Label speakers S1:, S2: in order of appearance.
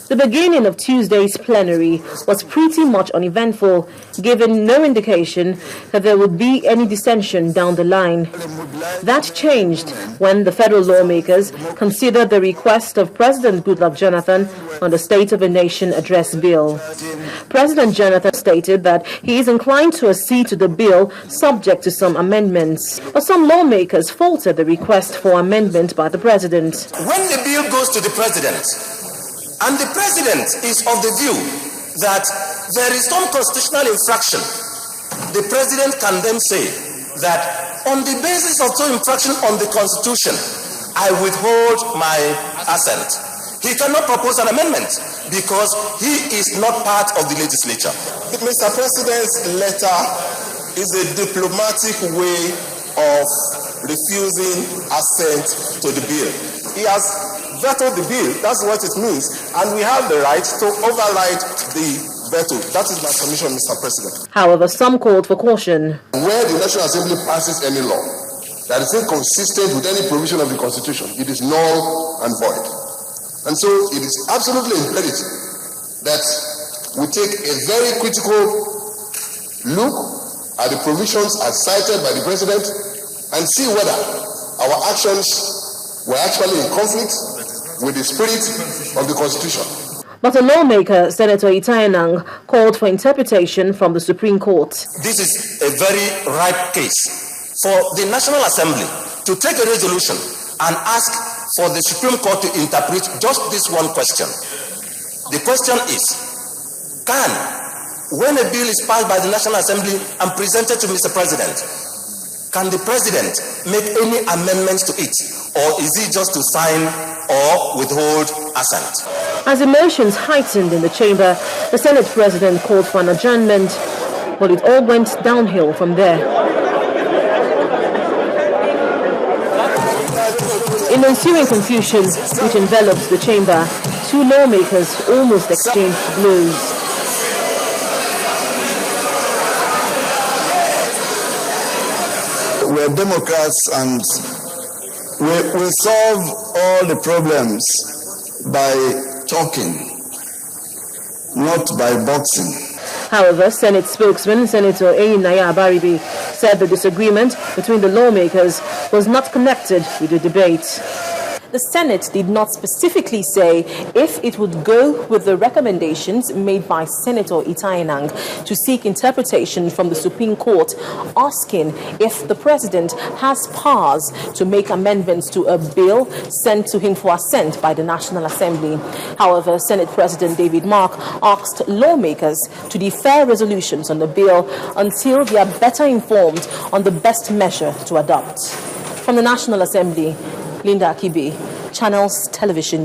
S1: The beginning of Tuesday's plenary was pretty much uneventful, giving no indication that there would be any dissension down the line. That changed when the federal lawmakers considered the request of President Goodluck Jonathan on the State of the Nation Address Bill. President Jonathan stated that he is inclined to accede to the bill subject to some amendments, but some lawmakers faulted the request for amendment by the president.
S2: When the bill goes to the president, and the president is of the view that there is some constitutional infraction, the president can then say that on the basis of some infraction on the Constitution, I withhold my assent. He cannot propose an amendment because he is not part of the legislature.
S3: Mr. President's letter is a diplomatic way of refusing assent to the bill. He has vetoed the bill, that's what it means, and we have the right to override the veto. That is my submission, Mr. President.
S1: However, some called for caution.
S3: Where the National Assembly passes any law that is inconsistent with any provision of the Constitution, it is null and void. And so it is absolutely imperative that we take a very critical look at the provisions as cited by the President and see whether our actions were actually in conflict with the spirit of the Constitution.
S1: But a lawmaker, Senator Itai Enang, called for interpretation from the Supreme Court.
S2: This is a very ripe case for the National Assembly to take a resolution and ask for the Supreme Court to interpret just this one question. The question is, when a bill is passed by the National Assembly and presented to Mr. President, can the President make any amendments to it, or is he just to sign or withhold assent?
S1: As emotions heightened in the chamber, the Senate President called for an adjournment, but it all went downhill from there. In the ensuing confusion which enveloped the chamber, two lawmakers almost exchanged blows.
S4: We're Democrats and we solve all the problems by talking, not by boxing.
S1: However, Senate spokesman Senator Eyinaya Abaribe said the disagreement between the lawmakers was not connected with the debate. The Senate did not specifically say if it would go with the recommendations made by Senator Itai Enang to seek interpretation from the Supreme Court, asking if the President has powers to make amendments to a bill sent to him for assent by the National Assembly. However, Senate President David Mark asked lawmakers to defer resolutions on the bill until they are better informed on the best measure to adopt. From the National Assembly, Linda Akibe, Channels Television.